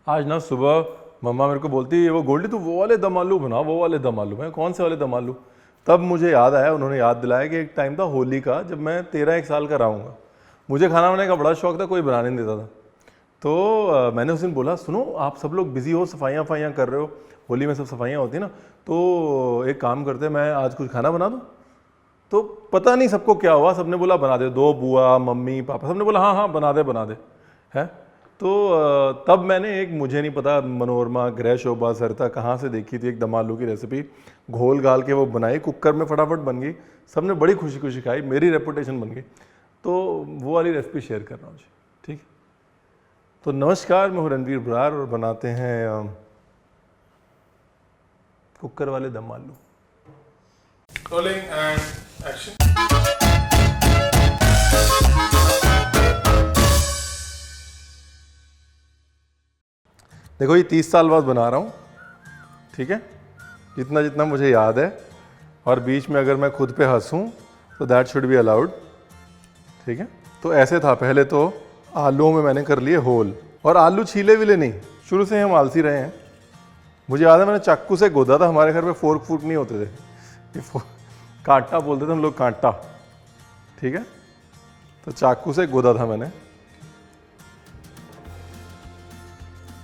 आज ना सुबह मम्मा मेरे को बोलती है वो गोल्डी तू वो वाले दम आलू बना, वो वाले दम आलू। मैं कौन से वाले दम आलू? तब मुझे याद आया, उन्होंने याद दिलाया कि एक टाइम था होली का, जब मैं 13-1 साल का रहूँगा। मुझे खाना बनाने का बड़ा शौक था, कोई बनाने नहीं देता था। तो मैंने उस दिन बोला सुनो आप सब लोग बिजी हो, सफाइयाँ वफाइयाँ कर रहे हो, होली में सब सफाइयाँ होती हैं ना, तो एक काम करते मैं आज कुछ खाना बना दूँ। तो पता नहीं सबको क्या हुआ, सबने बोला बना दे, 2 बुआ मम्मी पापा सबने बोला हाँ हाँ बना दे है। तो तब मैंने एक, मुझे नहीं पता मनोरमा गृह शोभा सरिता कहाँ से देखी थी, एक दम आलू की रेसिपी घोल घाल के वो बनाई, कुकर में फटाफट बन गई, सबने बड़ी खुशी खुशी खाई, मेरी रेपुटेशन बन गई। तो वो वाली रेसिपी शेयर कर रहा हूँ जी, ठीक है। तो नमस्कार, मैं हूँ रणवीर बरार और बनाते हैं कुकर वाले दम आलू। Rolling and action. देखो ये 30 साल बाद बना रहा हूँ, ठीक है, जितना जितना मुझे याद है, और बीच में अगर मैं खुद पे हंसूँ तो दैट शुड बी अलाउड, ठीक है। तो ऐसे था पहले, तो आलूओं में मैंने कर लिए होल, और आलू छीले विले नहीं, शुरू से हम आलसी रहे हैं। मुझे याद है मैंने चाकू से गोदा था, हमारे घर में फोर्क नहीं होते थे, ये कांटा बोलते थे हम लोग, कांटा, ठीक है। तो चाकू से गोदा था मैंने।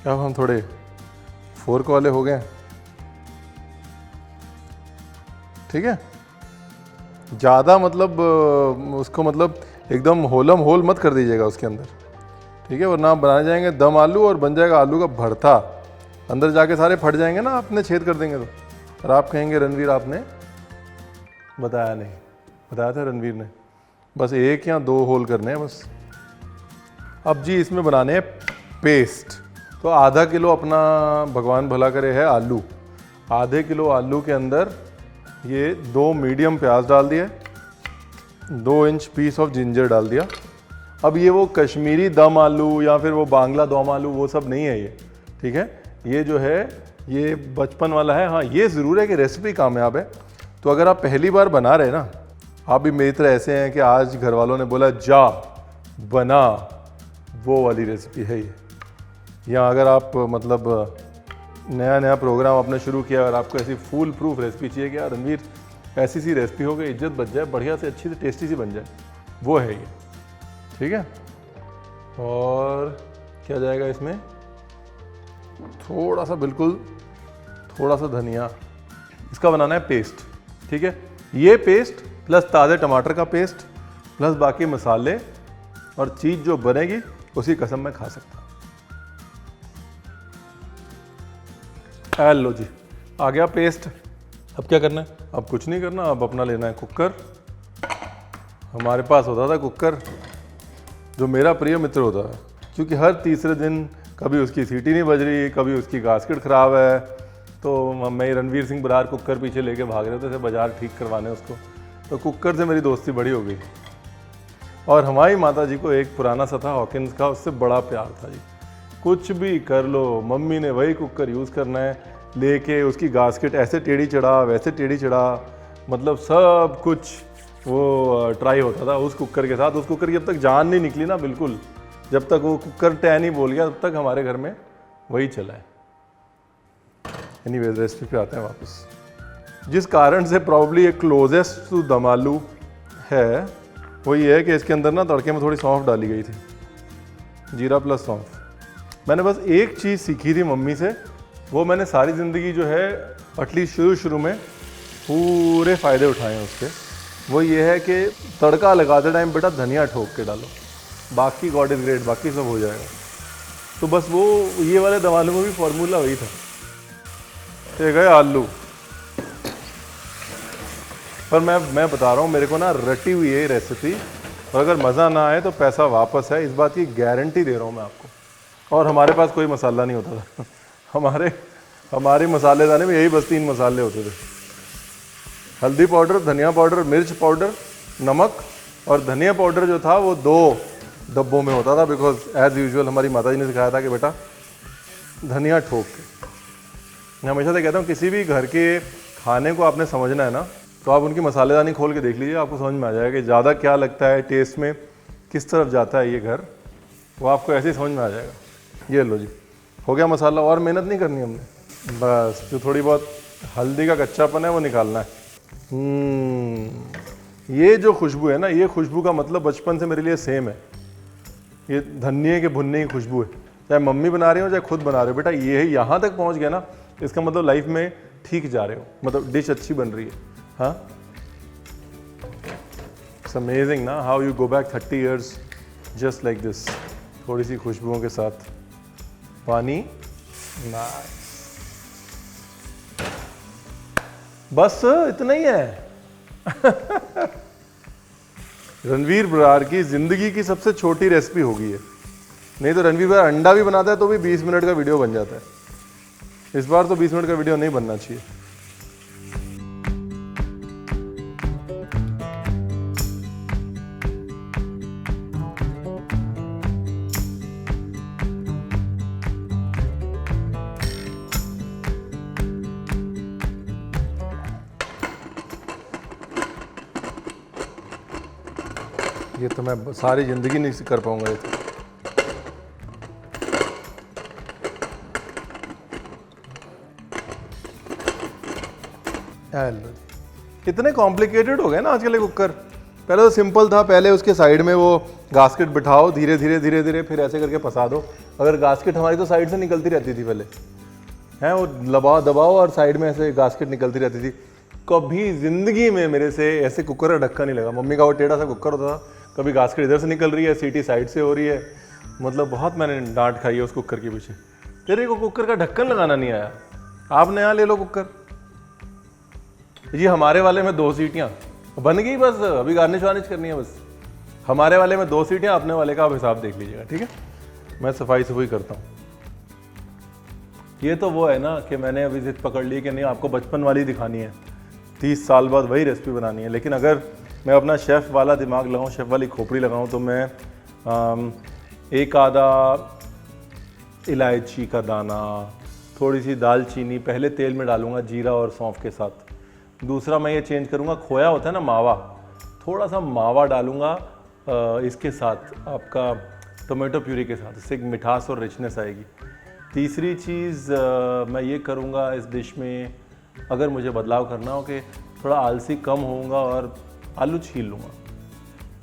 अब हम थोड़े फोर्क वाले हो गए, ठीक है। ज़्यादा मतलब उसको मतलब एकदम होलम होल मत कर दीजिएगा उसके अंदर, ठीक है, वरना आप बनाने जाएंगे दम आलू और बन जाएगा आलू का भरता, अंदर जाके सारे फट जाएंगे ना, आपने छेद कर देंगे तो, और आप कहेंगे रणवीर आपने बताया नहीं। बताया था रणवीर ने, बस 1 या 2 होल करने हैं बस। अब जी इसमें बनाने हैं पेस्ट। तो आधा किलो अपना भगवान भला करे है आलू, आधे किलो आलू के अंदर ये 2 मीडियम प्याज डाल दिए, 2 इंच पीस ऑफ जिंजर डाल दिया। अब ये वो कश्मीरी दम आलू या फिर वो बांग्ला दम आलू वो सब नहीं है ये, ठीक है। ये जो है ये बचपन वाला है। हाँ ये ज़रूर है कि रेसिपी कामयाब है। तो अगर आप पहली बार बना रहे ना, आप भी मेरी तरह ऐसे हैं कि आज घर वालों ने बोला जा बना, वो वाली रेसिपी है ये। या अगर आप मतलब नया प्रोग्राम आपने शुरू किया और आपको ऐसी फुल प्रूफ रेसिपी चाहिए कि यार रणवीर ऐसी सी रेसिपी हो गई, इज्जत बच जाए, बढ़िया से अच्छी से टेस्टी सी बन जाए, वो है ये, ठीक है। और क्या जाएगा इसमें, थोड़ा सा, बिल्कुल थोड़ा सा धनिया, इसका बनाना है पेस्ट, ठीक है। ये पेस्ट प्लस ताज़े टमाटर का पेस्ट प्लस बाकी मसाले और चीज़ जो बनेगी उसी कसम मैं खा सकता हूँ। लो जी आ गया पेस्ट। अब क्या करना है? अब कुछ नहीं करना, अब अपना लेना है कुकर। हमारे पास होता था कुकर, जो मेरा प्रिय मित्र होता है, क्योंकि हर तीसरे दिन कभी उसकी सीटी नहीं बज रही, कभी उसकी गास्केट ख़राब है, तो मैं रणवीर सिंह बरार कुकर पीछे लेके भाग रहे होते थे बाज़ार ठीक करवाने उसको। तो कुकर से मेरी दोस्ती बड़ी हो गई। और हमारी माता जी को एक पुराना सा था हॉकिंस का, उससे बड़ा प्यार था जी। कुछ भी कर लो, मम्मी ने वही कुकर यूज़ करना है, लेके उसकी गास्केट ऐसे टेढ़ी चढ़ा वैसे टेढ़ी चढ़ा, मतलब सब कुछ वो ट्राई होता था उस कुकर के साथ। उस कुकर की जब तक जान नहीं निकली ना, बिल्कुल जब तक वो कुकर टैन नहीं बोल गया, तब तक हमारे घर में वही चला है। एनीवेज रेसिपी पे आते हैं वापस। जिस कारण से प्रॉब्ली एक क्लोजेस्ट टू दम आलू है वो ये है कि इसके अंदर ना तड़के में थोड़ी सौंफ डाली गई थी, जीरा प्लस सौंफ। मैंने बस एक चीज़ सीखी थी मम्मी से, वो मैंने सारी ज़िंदगी जो है एटलीस्ट शुरू में पूरे फ़ायदे उठाए हैं उसके। वो ये है कि तड़का लगाते टाइम बेटा धनिया ठोक के डालो, बाकी गॉड इज़ ग्रेट, बाकी सब हो जाएगा। तो बस वो ये वाले दम आलू में भी फॉर्मूला वही था। ये गए आलू, पर मैं बता रहा हूँ मेरे को ना रटी हुई है रेसिपी, और अगर मज़ा ना आए तो पैसा वापस है, इस बात की गारंटी दे रहा हूँ मैं आपको। और हमारे पास कोई मसाला नहीं होता था हमारे मसालेदानी में यही बस 3 मसाले होते थे, हल्दी पाउडर, धनिया पाउडर, मिर्च पाउडर, नमक, और धनिया पाउडर जो था वो 2 डब्बों में होता था, बिकॉज एज़ यूजुअल हमारी माता जी ने सिखाया था कि बेटा धनिया ठोक के। मैं हमेशा से कहता हूँ किसी भी घर के खाने को आपने समझना है ना, तो आप उनकी मसालेदानी खोल के देख लीजिए, आपको समझ में आ जाएगा कि ज़्यादा क्या लगता है टेस्ट में, किस तरफ जाता है ये घर, वो आपको ऐसे ही समझ में आ जाएगा। ये लो जी, हो गया मसाला, और मेहनत नहीं करनी हमने, बस जो थोड़ी बहुत हल्दी का कच्चापन है वो निकालना है। ये जो खुशबू है ना, ये खुशबू का मतलब बचपन से मेरे लिए सेम है। ये धनिये के भुनने की खुशबू है, चाहे मम्मी बना रही हो चाहे खुद बना रहे हो, बेटा ये यहाँ तक पहुँच गया ना, इसका मतलब लाइफ में ठीक जा रहे हो, मतलब डिश अच्छी बन रही है। हाँ, इट्स अमेजिंग ना how you go back 30 years just like this, थोड़ी सी खुशबुओं के साथ। पानी, नाइस, बस इतना ही है। रणवीर बरार की जिंदगी की सबसे छोटी रेसिपी होगी ये, नहीं तो रणवीर बरार अंडा भी बनाता है तो भी 20 मिनट का वीडियो बन जाता है। इस बार तो 20 मिनट का वीडियो नहीं बनना चाहिए। ये तो मैं सारी जिंदगी नहीं कर पाऊंगा ये तो। इतने कॉम्प्लिकेटेड हो गए ना आजकल ये कुकर। पहले तो सिंपल था, पहले उसके साइड में वो गास्केट बिठाओ, धीरे धीरे धीरे धीरे फिर ऐसे करके फंसा दो। अगर गास्केट हमारी तो साइड से निकलती रहती थी पहले, है वो दबाओ दबाओ और साइड में ऐसे गास्केट निकलती रहती थी। कभी जिंदगी में मेरे से ऐसे कुकर का ढक्कन नहीं लगा। मम्मी का वो टेढ़ा सा कुकर होता था, कभी गास्केट इधर से निकल रही है, सीटी साइड से हो रही है, मतलब बहुत मैंने डांट खाई है उस कुकर के पीछे। तेरे को कुकर का ढक्कन लगाना नहीं आया, आप नया ले लो कुकर। जी हमारे वाले में 2 सीटियाँ बन गई, बस अभी गार्निश वार्निश करनी है बस। हमारे वाले में 2 सीटियाँ, अपने वाले का आप हिसाब देख लीजिएगा, ठीक है। मैं सफाई सफाई करता हूँ। ये तो वो है ना कि मैंने अभी जिद पकड़ ली कि नहीं आपको बचपन वाली दिखानी है, 30 साल बाद वही रेसिपी बनानी है। लेकिन अगर मैं अपना शेफ़ वाला दिमाग लगाऊँ, शेफ़ वाली खोपड़ी लगाऊँ, तो मैं एक आधा इलायची का दाना, थोड़ी सी दालचीनी पहले तेल में डालूंगा जीरा और सौंफ के साथ। दूसरा मैं ये चेंज करूंगा, खोया होता है ना मावा, थोड़ा सा मावा डालूंगा इसके साथ, आपका टोमेटो प्यूरी के साथ, इससे एक मिठास और रिचनेस आएगी। तीसरी चीज़ मैं ये करूंगा इस डिश में, अगर मुझे बदलाव करना हो, कि थोड़ा आलसी कम होऊंगा और आलू छील लूँगा।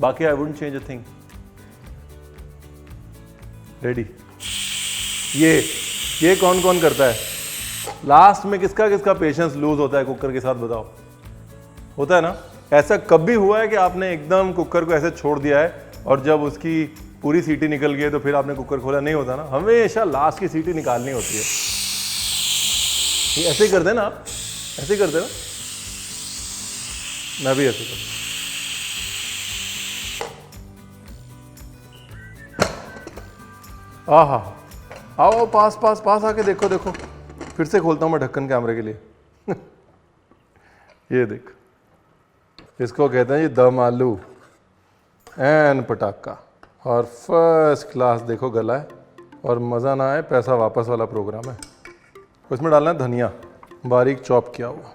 बाकी I wouldn't change a thing. Ready. ये कौन कौन करता है? लास्ट में किसका किसका पेशेंस लूज होता है कुकर के साथ, बताओ? होता है ना? ऐसा कभी हुआ है कि आपने एकदम कुकर को ऐसे छोड़ दिया है और जब उसकी पूरी सीटी निकल गई है तो फिर आपने कुकर खोला? नहीं होता ना, हमेशा लास्ट की सीटी निकालनी होती है। ये ऐसे ही करते हैं ना आप? ऐसे ही करते हैं ना? मैं भी ऐसे करता हूँ। आहा, आओ पास पास पास आके देखो देखो। फिर से खोलता हूँ मैं ढक्कन कैमरे के लिए। ये देख, इसको कहते हैं जी दम आलू एन पटाखा, और फर्स्ट क्लास। देखो गला है, और मज़ा ना आए पैसा वापस वाला प्रोग्राम है। उसमें डालना है धनिया, बारीक चॉप किया हुआ।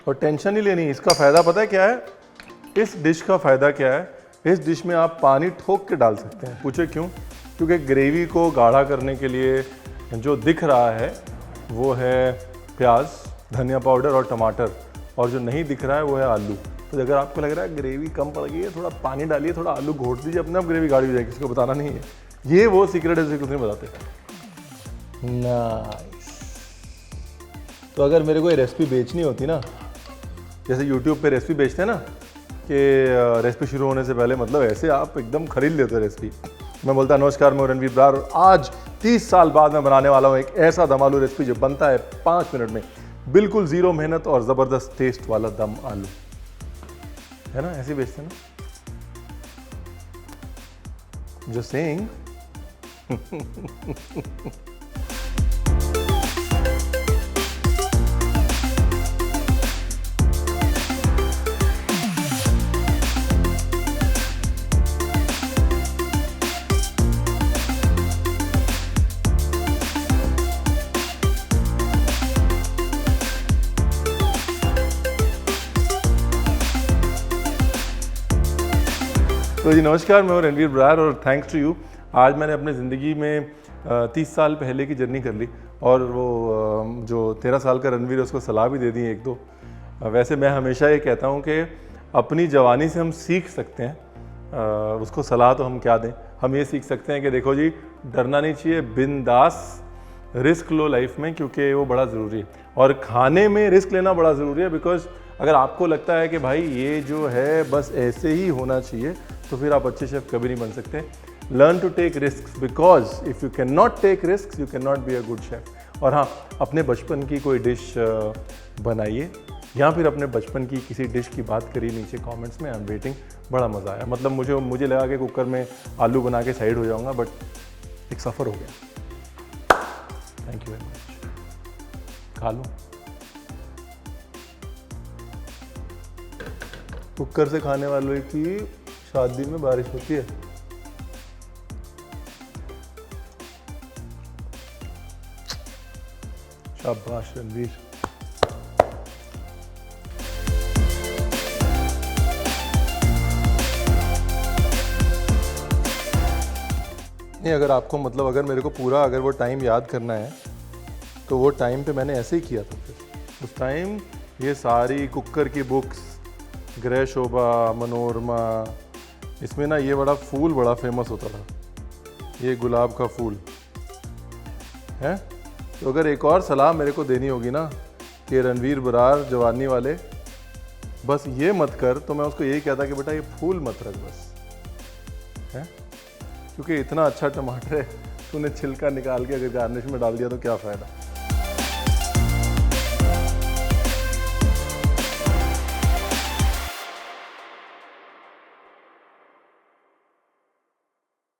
और टेंशन नहीं लेनी। इसका फ़ायदा पता है क्या है? इस डिश का फ़ायदा क्या है? इस डिश में आप पानी ठोक के डाल सकते हैं। पूछे क्यों? क्योंकि ग्रेवी को गाढ़ा करने के लिए जो दिख रहा है वो है प्याज, धनिया पाउडर और टमाटर, और जो नहीं दिख रहा है वो है आलू। तो अगर आपको लग रहा है ग्रेवी कम पड़ गई है, थोड़ा पानी डालिए, थोड़ा आलू घोट दीजिए, अपने आप ग्रेवी गाढ़ी हो जाएगी। किसी को बताना नहीं है, ये वो सीक्रेट है जिसे कुछ नहीं बताते। नाइस। तो अगर मेरे को ये रेसिपी बेचनी होती ना, जैसे यूट्यूब पे रेसिपी बेचते हैं ना कि रेसिपी शुरू होने से पहले, मतलब ऐसे आप एकदम खरीद लेते हो रेसिपी। मैं बोलता नमस्कार, मैं रणवीर बरार, आज 30 साल बाद मैं बनाने वाला हूँ एक ऐसा दम आलू रेसिपी जो बनता है 5 मिनट में, बिल्कुल ज़ीरो मेहनत और ज़बरदस्त टेस्ट वाला दम आलू, है ना? ऐसे बेचते हैं ना, जो सेइंग। तो जी नमस्कार, मैं हूं रणवीर बरार और थैंक्स टू यू। आज मैंने अपने ज़िंदगी में 30 साल पहले की जर्नी कर ली और वो जो 13 साल का रणवीर है उसको सलाह भी दे दी एक दो। वैसे मैं हमेशा ये कहता हूँ कि अपनी जवानी से हम सीख सकते हैं, उसको सलाह तो हम क्या दें। हम ये सीख सकते हैं कि देखो जी, डरना नहीं चाहिए, बिंदास रिस्क लो लाइफ में, क्योंकि वो बड़ा ज़रूरी है। और खाने में रिस्क लेना बड़ा ज़रूरी है, बिकॉज अगर आपको लगता है कि भाई ये जो है बस ऐसे ही होना चाहिए, तो फिर आप अच्छे शेफ़ कभी नहीं बन सकते। Learn to take risk, because if you can not take risk you can not be a good chef. और हाँ, अपने बचपन की कोई डिश बनाइए या फिर अपने बचपन की किसी डिश की बात करिए नीचे कमेंट्स में। I am waiting. बड़ा मज़ा आया, मतलब मुझे लगा कि कुकर में आलू बना के साइड हो जाऊंगा, बट एक सफ़र हो गया। Thank you very much. खा लूँ। कुकर से खाने वालों की शादी में बारिश होती है। शाबाश रणवीर। नहीं, अगर आपको मतलब अगर मेरे को पूरा अगर वो टाइम याद करना है तो वो टाइम पे मैंने ऐसे ही किया था। फिर उस टाइम ये सारी कुकर की बुक्स, गृह शोभा, मनोरमा, इसमें ना ये बड़ा फूल बड़ा फेमस होता था, ये गुलाब का फूल है। तो अगर एक और सलाह मेरे को देनी होगी ना कि रणवीर बरार जवानी वाले बस ये मत कर, तो मैं उसको यही कहता कि बेटा ये फूल मत रख बस, है, क्योंकि इतना अच्छा टमाटर है, तूने छिलका निकाल के अगर गार्निश में डाल दिया तो क्या फ़ायदा।